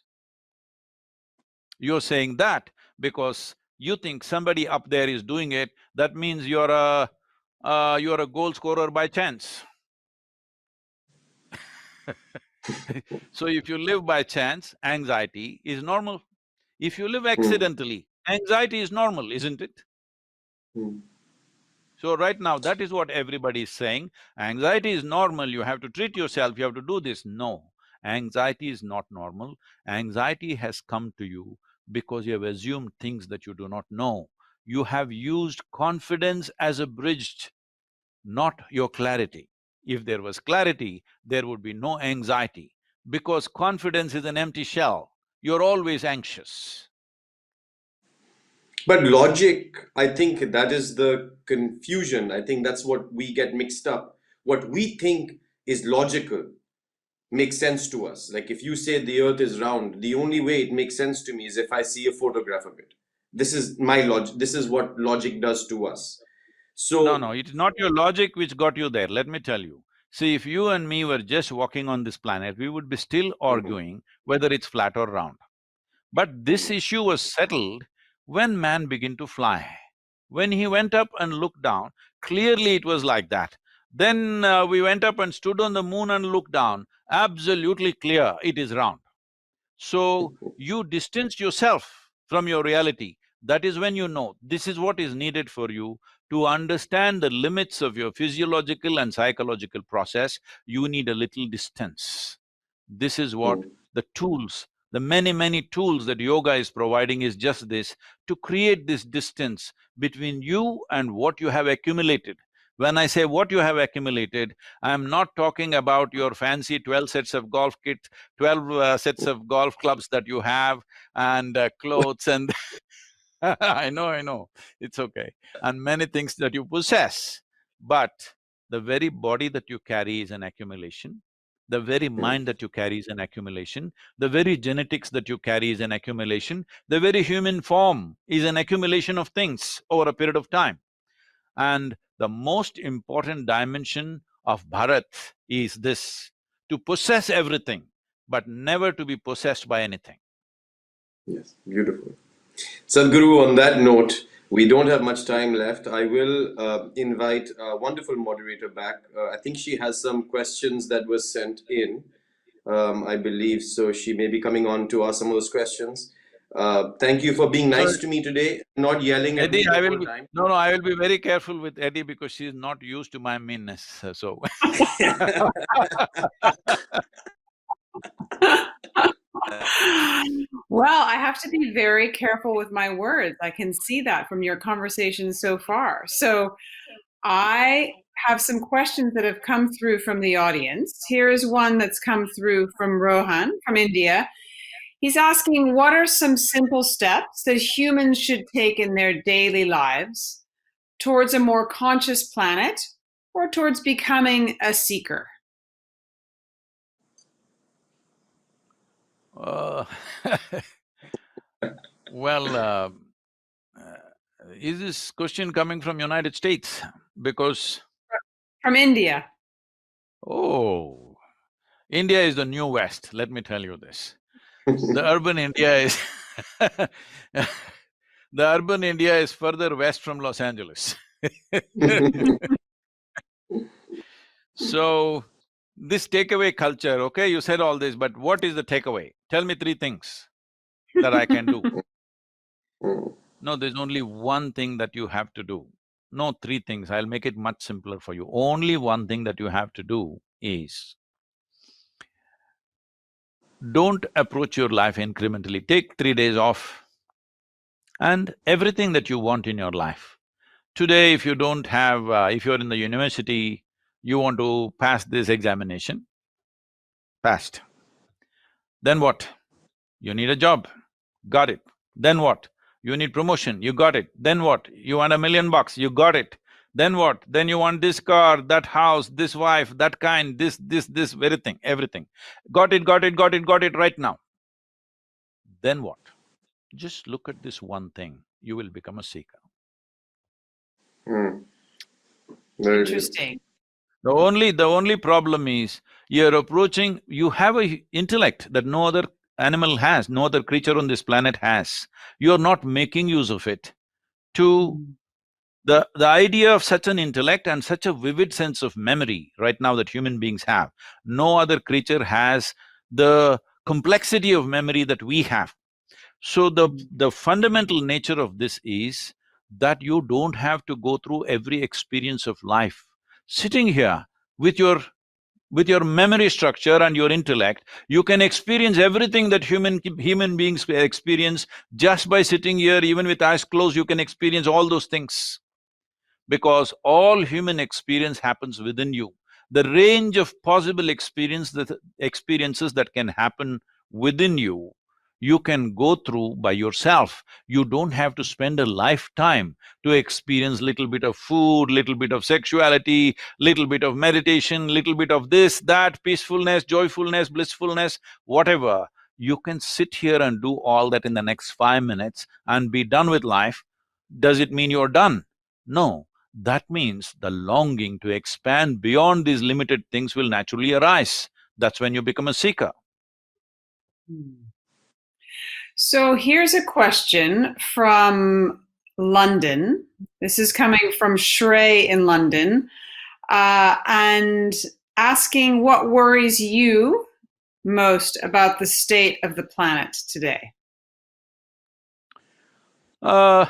You're saying that because you think somebody up there is doing it, that means you're a goal scorer by chance. So if you live by chance, anxiety is normal. If you live Mm. accidentally, anxiety is normal, isn't it? Mm. So right now, that is what everybody is saying. Anxiety is normal, you have to treat yourself, you have to do this. No. Anxiety is not normal. Anxiety has come to you because you have assumed things that you do not know. You have used confidence as a bridge, not your clarity. If there was clarity, there would be no anxiety, because confidence is an empty shell. You're always anxious. But logic, I think that is the confusion. I think that's what we get mixed up. What we think is logical makes sense to us. Like if you say the earth is round, the only way it makes sense to me is if I see a photograph of it. This is my logic. This is what logic does to us. No, So, it's not your logic which got you there, let me tell you. See, if you and me were just walking on this planet, we would be still mhm, arguing whether it's flat or round. But this mhm, issue was settled when man began to fly. When he went up and looked down, clearly it was like that. Then we went up and stood on the moon and looked down, absolutely clear, it is round. So, you distance yourself from your reality. That is when you know this is what is needed for you to understand the limits of your physiological and psychological process. You need a little distance. This is what mhm. the tools, the many tools that yoga is providing is just this, to create this distance between you and what you have accumulated. When I say what you have accumulated, I'm not talking about your fancy 12 sets of golf kit, 12 sets of golf clubs that you have, and clothes and I know, it's okay. And many things that you possess. But the very body that you carry is an accumulation. The very Mm. mind that you carry is an accumulation. The very genetics that you carry is an accumulation. The very human form is an accumulation of things over a period of time. And the most important dimension of Bharat is this: to possess everything, but never to be possessed by anything. Yes, beautiful. Sadhguru, on that note, we don't have much time left. I will invite a wonderful moderator back. I think she has some questions that were sent in, I believe. So she may be coming on to ask some of those questions. Thank you for being So, nice to me today, not yelling at me Eddie, the I will whole be… time. No, I will be very careful with Eddie because she's not used to my meanness, so Well, I have to be very careful with my words. I can see that from your conversation so far. So I have some questions that have come through from the audience. Here is one that's come through from Rohan from India. He's asking, what are some simple steps that humans should take in their daily lives towards a more conscious planet or towards becoming a seeker? uh, well, is this question coming from United States? Because, From India. oh, India is the new West, let me tell you this. The urban India is the urban India is further west from Los Angeles. So, this takeaway culture, okay, you said all this, but what is the takeaway? Tell me three things that I can do. No, there's only one thing that you have to do. No, three things, I'll make it much simpler for you. Only one thing that you have to do is, don't approach your life incrementally. Take 3 days off and everything that you want in your life. Today, if you don't have… if you're in the university, you want to pass this examination, passed. Then what? You need a job, got it. Then what? You need promotion, you got it. Then what? You want $1 million, you got it. Then what? Then you want this car, that house, this wife, that kind, this, everything, everything. Got it right now. Then what? Just look at this one thing, you will become a seeker. Mm. Very beautiful. Interesting. The only problem is, you're approaching… you have a intellect that no other animal has, no other creature on this planet has. You're not making use of it to… the idea of such an intellect and such a vivid sense of memory right now that human beings have, no other creature has the complexity of memory that we have. So the fundamental nature of this is that you don't have to go through every experience of life sitting here with your with your memory structure and your intellect, you can experience everything that human beings experience just by sitting here. Even with eyes closed, you can experience all those things, because all human experience happens within you. The range of possible experiences that can happen within you, you can go through by yourself. You don't have to spend a lifetime to experience little bit of food, little bit of sexuality, little bit of meditation, little bit of this, that, peacefulness, joyfulness, blissfulness, whatever. You can sit here and do all that in the next 5 minutes and be done with life. Does it mean you're done? No. That means the longing to expand beyond these limited things will naturally arise. That's when you become a seeker. So here's a question from London. This is coming from Shrey in London, and asking what worries you most about the state of the planet today? I'm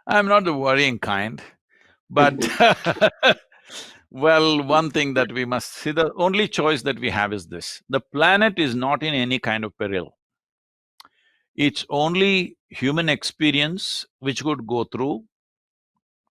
not the worrying kind, but well, one thing that we must see, the only choice that we have is this: the planet is not in any kind of peril. It's only human experience which could go through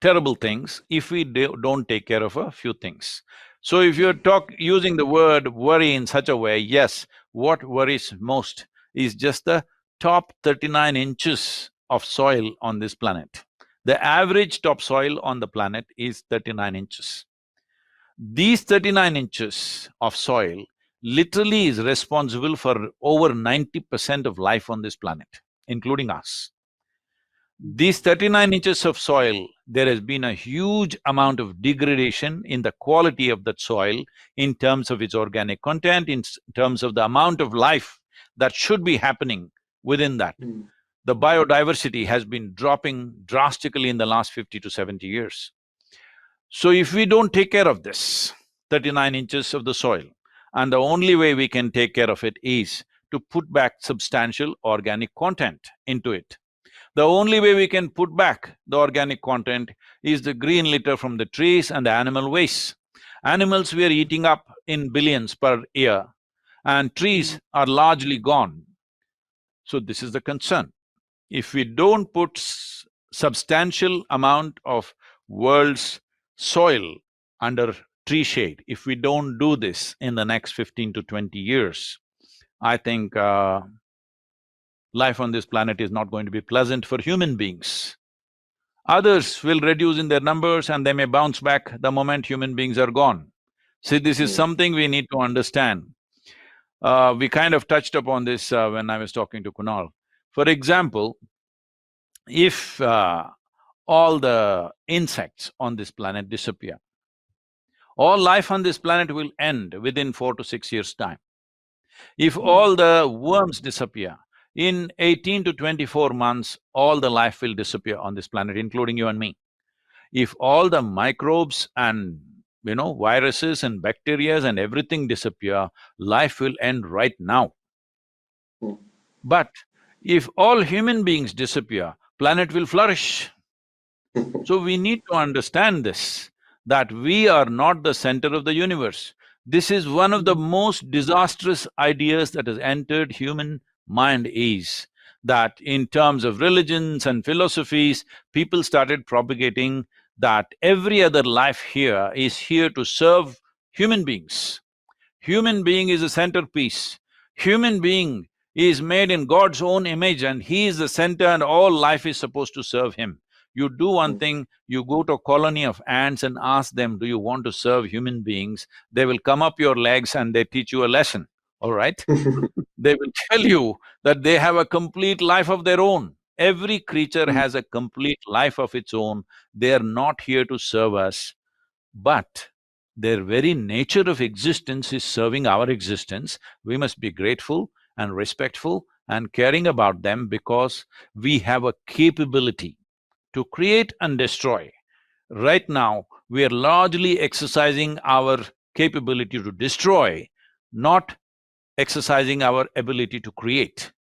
terrible things if we don't take care of a few things. So if you're using the word worry in such a way, yes, what worries most is just the top 39 inches of soil on this planet. The average topsoil on the planet is 39 inches. These 39 inches of soil literally is responsible for over 90% of life on this planet, including us. These 39 inches of soil, there has been a huge amount of degradation in the quality of that soil in terms of its organic content, in terms of the amount of life that should be happening within that. The biodiversity has been dropping drastically in the last 50 to 70 years. So if we don't take care of this 39 inches of the soil, and the only way we can take care of it is to put back substantial organic content into it. The only way we can put back the organic content is the green litter from the trees and the animal waste. Animals we are eating up in billions per year, and trees are largely gone. So this is the concern. If we don't put substantial amount of world's soil under tree shade, if we don't do this in the next 15 to 20 years, I think life on this planet is not going to be pleasant for human beings. Others will reduce in their numbers and they may bounce back the moment human beings are gone. See, this is something we need to understand. We kind of touched upon this when I was talking to Kunal. For example, if all the insects on this planet disappear, all life on this planet will end within 4 to 6 years' time. If all the worms disappear, in 18 to 24 months, all the life will disappear on this planet, including you and me. If all the microbes and, viruses and bacteria and everything disappear, life will end right now. But if all human beings disappear, planet will flourish. So we need to understand this, that we are not the center of the universe. This is one of the most disastrous ideas that has entered human mind, is that in terms of religions and philosophies, people started propagating that every other life here is here to serve human beings. Human being is a centerpiece. Human being is made in God's own image and he is the center and all life is supposed to serve him. You do one thing, you go to a colony of ants and ask them, do you want to serve human beings? They will come up your legs and they teach you a lesson, all right? They will tell you that they have a complete life of their own. Every creature has a complete life of its own. They are not here to serve us, but their very nature of existence is serving our existence. We must be grateful and respectful and caring about them because we have a capability to create and destroy. Right now, we are largely exercising our capability to destroy, not exercising our ability to create.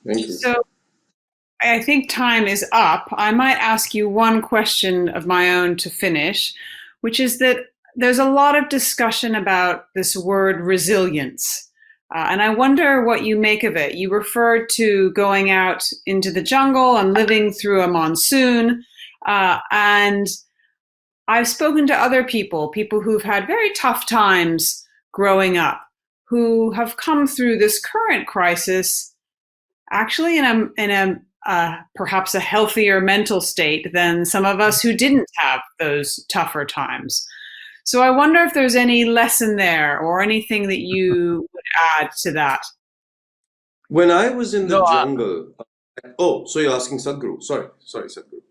Thank you. So I think time is up. I might ask you one question of my own to finish, which is that there's a lot of discussion about this word resilience. And I wonder what you make of it. You referred to going out into the jungle and living through a monsoon. And I've spoken to other people who've had very tough times growing up, who have come through this current crisis actually in a perhaps a healthier mental state than some of us who didn't have those tougher times. So I wonder if there's any lesson there or anything that you would add to that. When I was in the No, jungle, so you're asking Sadhguru. Sorry, Sadhguru.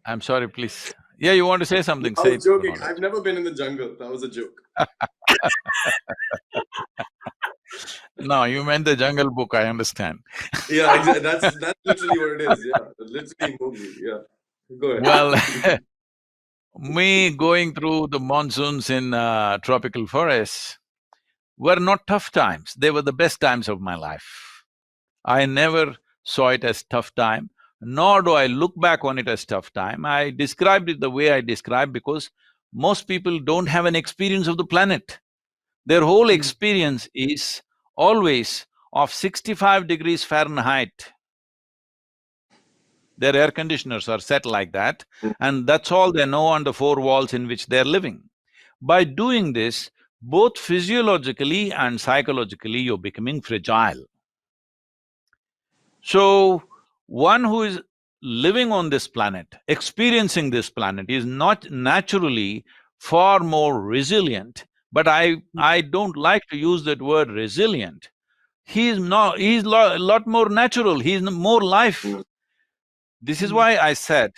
I'm sorry, please. Yeah, you want to say something? I Say was it, joking. Kunal. I've never been in the jungle. That was a joke. No, you meant the Jungle Book, I understand. Yeah, exactly. That's literally what it is. Yeah, literally movie. Yeah, go ahead. Well, me going through the monsoons in tropical forests were not tough times, they were the best times of my life. I never saw it as tough time, nor do I look back on it as tough time. I described it the way I described because most people don't have an experience of the planet. Their whole experience is always of 65 degrees Fahrenheit. Their air conditioners are set like that, and that's all they know on the four walls in which they're living. By doing this, both physiologically and psychologically, you're becoming fragile. So, one who is living on this planet, experiencing this planet, is not naturally far more resilient, but I don't like to use that word resilient. He's a lot more natural, he's more life. This is why I said,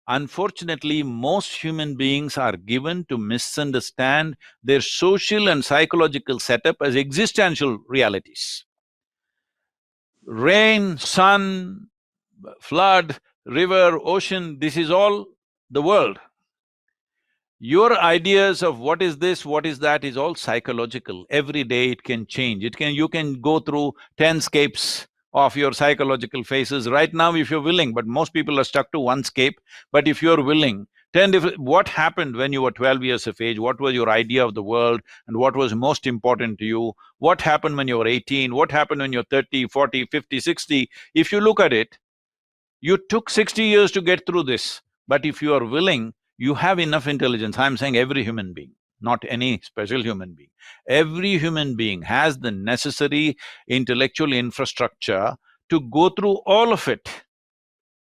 unfortunately, most human beings are given to misunderstand their social and psychological setup as existential realities. Rain, sun, flood, river, ocean, this is all the world. Your ideas of what is this, what is that is all psychological. Every day it can change. You can go through 10 scapes of your psychological phases right now if you're willing, but most people are stuck to one scape. But if you're willing, 10 different… What happened when you were 12 years of age? What was your idea of the world and what was most important to you? What happened when you were 18? What happened when you're 30, 40, 50, 60? If you look at it, you took 60 years to get through this, but if you are willing, you have enough intelligence. I'm saying every human being, not any special human being. Every human being has the necessary intellectual infrastructure to go through all of it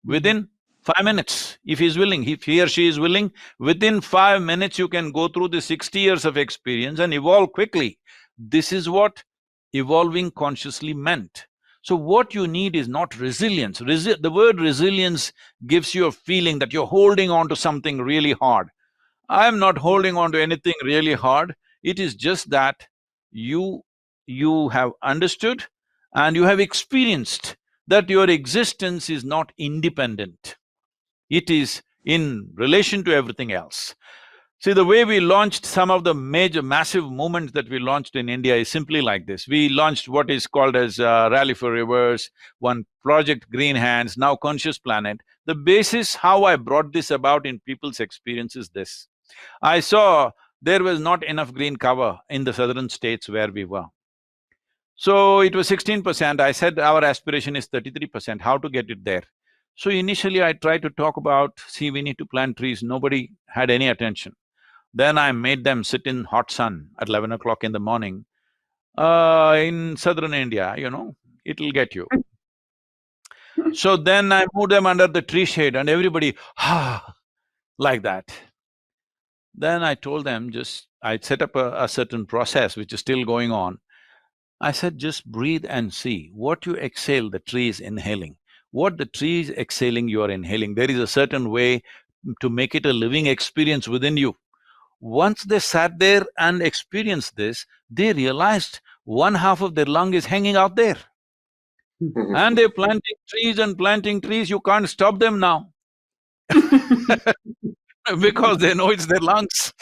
within 5 minutes, if he's willing. If he or she is willing, within 5 minutes you can go through the 60 years of experience and evolve quickly. This is what evolving consciously meant. So what you need is not resilience. The word resilience gives you a feeling that you're holding on to something really hard. I'm not holding on to anything really hard. It is just that you have understood and you have experienced that your existence is not independent. It is in relation to everything else. See, the way we launched some of the major massive movements that we launched in India is simply like this. We launched what is called as Rally for Rivers, one Project Green Hands, now Conscious Planet. The basis how I brought this about in people's experience is this. I saw there was not enough green cover in the southern states where we were. So it was 16%. I said our aspiration is 33%, how to get it there? So initially I tried to talk about, see, we need to plant trees, nobody had any attention. Then I made them sit in hot sun at 11 o'clock in the morning. In southern India, it'll get you. So then I moved them under the tree shade and everybody, like that. Then I told them I set up a certain process which is still going on. I said, just breathe and see. What you exhale, the tree is inhaling. What the tree is exhaling, you are inhaling. There is a certain way to make it a living experience within you. Once they sat there and experienced this, they realized one half of their lung is hanging out there. And they're planting trees and planting trees, you can't stop them now. Because they know it's their lungs.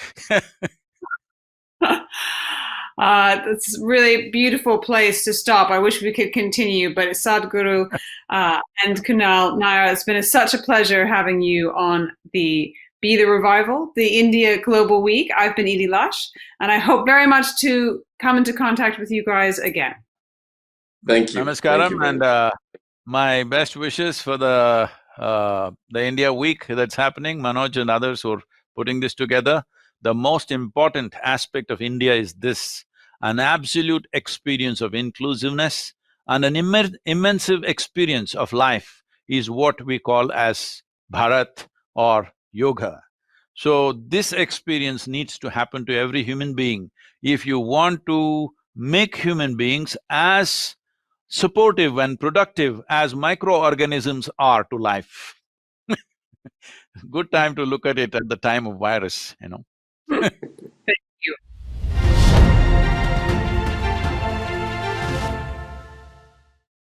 It's a really beautiful place to stop. I wish we could continue, but Sadhguru and Kunal, Nayyar, it's been such a pleasure having you on the Be the Revival, the India Global Week. I've been Edie Lush, and I hope very much to come into contact with you guys again. Thank you. Thank you Namaskaram, very and much. my best wishes for the India week that's happening. Manoj and others who are putting this together. The most important aspect of India is this: an absolute experience of inclusiveness and an immense experience of life is what we call as Bharat or yoga. So this experience needs to happen to every human being if you want to make human beings as supportive and productive as microorganisms are to life. Good time to look at it at the time of virus, you know.